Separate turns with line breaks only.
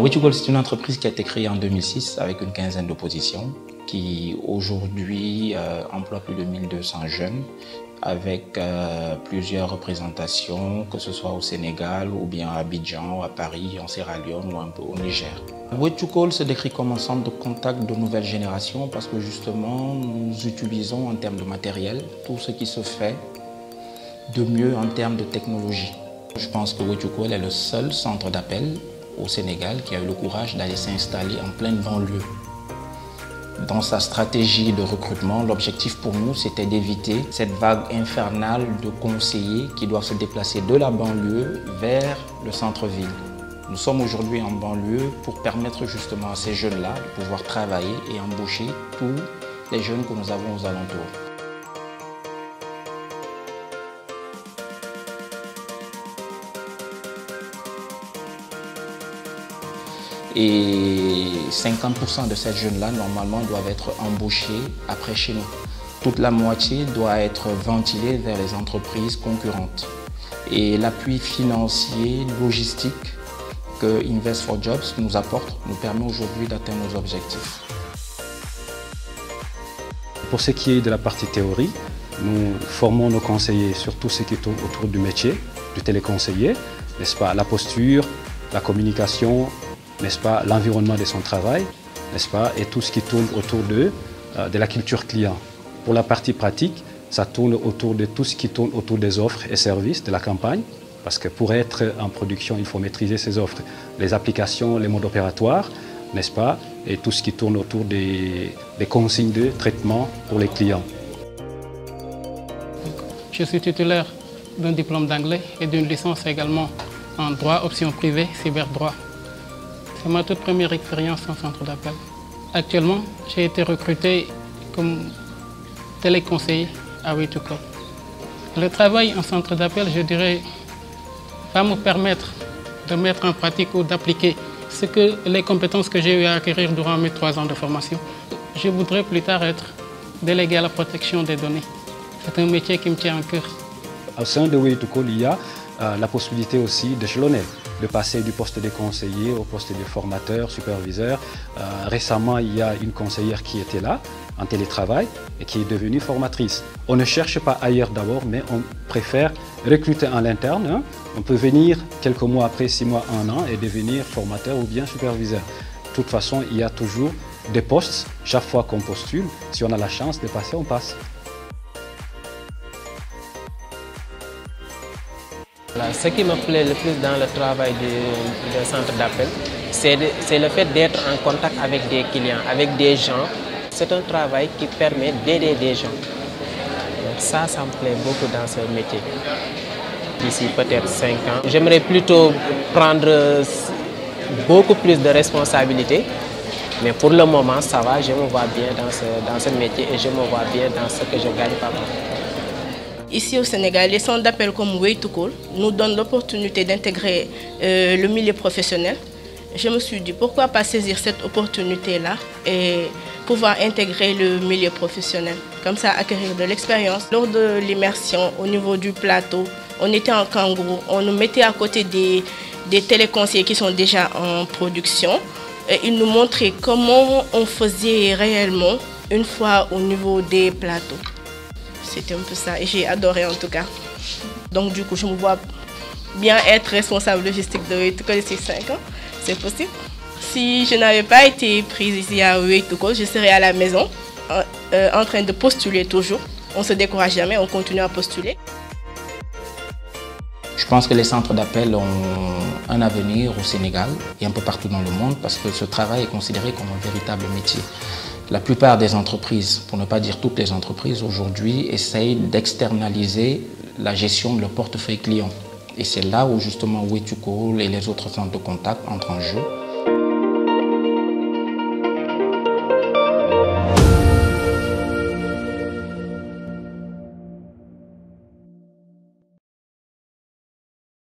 Way2Call, c'est une entreprise qui a été créée en 2006 avec une quinzaine de positions qui aujourd'hui emploie plus de 1200 jeunes avec plusieurs représentations, que ce soit au Sénégal ou bien à Abidjan, à Paris, en Sierra Leone ou un peu au Niger. Way2Call se décrit comme un centre de contact de nouvelle génération parce que justement nous utilisons en termes de matériel tout ce qui se fait de mieux en termes de technologie. Je pense que Way2Call est le seul centre d'appel au Sénégal qui a eu le courage d'aller s'installer en pleine banlieue. Dans sa stratégie de recrutement, l'objectif pour nous, c'était d'éviter cette vague infernale de conseillers qui doivent se déplacer de la banlieue vers le centre-ville. Nous sommes aujourd'hui en banlieue pour permettre justement à ces jeunes-là de pouvoir travailler et embaucher tous les jeunes que nous avons aux alentours. Et 50% de ces jeunes-là, normalement, doivent être embauchés après chez nous. Toute la moitié doit être ventilée vers les entreprises concurrentes. Et l'appui financier, logistique que Invest for Jobs nous apporte nous permet aujourd'hui d'atteindre nos objectifs.
Pour ce qui est de la partie théorie, nous formons nos conseillers sur tout ce qui tourne autour du métier, du téléconseiller, n'est-ce pas, la posture, la communication, n'est-ce pas, l'environnement de son travail, n'est-ce pas, et tout ce qui tourne autour de la culture client. Pour la partie pratique, ça tourne autour de tout ce qui tourne autour des offres et services de la campagne, parce que pour être en production, il faut maîtriser ces offres, les applications, les modes opératoires, n'est-ce pas, et tout ce qui tourne autour des consignes de traitement pour les clients.
Je suis titulaire d'un diplôme d'anglais et d'une licence également en droit, option privée, cyberdroit. C'est ma toute première expérience en centre d'appel. Actuellement, j'ai été recruté comme téléconseiller à Way2Call. Le travail en centre d'appel, je dirais, va me permettre de mettre en pratique ou d'appliquer les compétences que j'ai eu à acquérir durant mes 3 ans de formation. Je voudrais plus tard être délégué à la protection des données. C'est un métier qui me tient à cœur.
Au sein de Way2Call, il y a la possibilité aussi d'échelonner, de passer du poste de conseiller au poste de formateur, superviseur. Récemment, il y a une conseillère qui était là, en télétravail, et qui est devenue formatrice. On ne cherche pas ailleurs d'abord, mais on préfère recruter en interne. Hein. On peut venir quelques mois après, 6 mois, 1 an, et devenir formateur ou bien superviseur. De toute façon, il y a toujours des postes. Chaque fois qu'on postule, si on a la chance de passer, on passe.
Ce qui me plaît le plus dans le travail du centre d'appel, c'est le fait d'être en contact avec des clients, avec des gens. C'est un travail qui permet d'aider des gens. Donc ça me plaît beaucoup dans ce métier. D'ici peut-être 5 ans, j'aimerais plutôt prendre beaucoup plus de responsabilités. Mais pour le moment, ça va, je me vois bien dans ce métier et je me vois bien dans ce que je gagne par mois.
Ici au Sénégal, les centres d'appel comme Way2Call nous donnent l'opportunité d'intégrer le milieu professionnel. Je me suis dit pourquoi pas saisir cette opportunité-là et pouvoir intégrer le milieu professionnel. Comme ça, acquérir de l'expérience. Lors de l'immersion au niveau du plateau, on était en kangourou, on nous mettait à côté des téléconseillers qui sont déjà en production. Et ils nous montraient comment on faisait réellement une fois au niveau des plateaux. C'était un peu ça et j'ai adoré en tout cas. Donc du coup, je me vois bien être responsable logistique de Way2Call d'ici 5 ans. C'est possible. Si je n'avais pas été prise ici à Way2Call, je serais à la maison en train de postuler toujours. On ne se décourage jamais, on continue à postuler.
Je pense que les centres d'appel ont un avenir au Sénégal et un peu partout dans le monde parce que ce travail est considéré comme un véritable métier. La plupart des entreprises, pour ne pas dire toutes les entreprises aujourd'hui, essayent d'externaliser la gestion de leur portefeuille client. Et c'est là où justement Way2Call et les autres centres de contact entrent en jeu.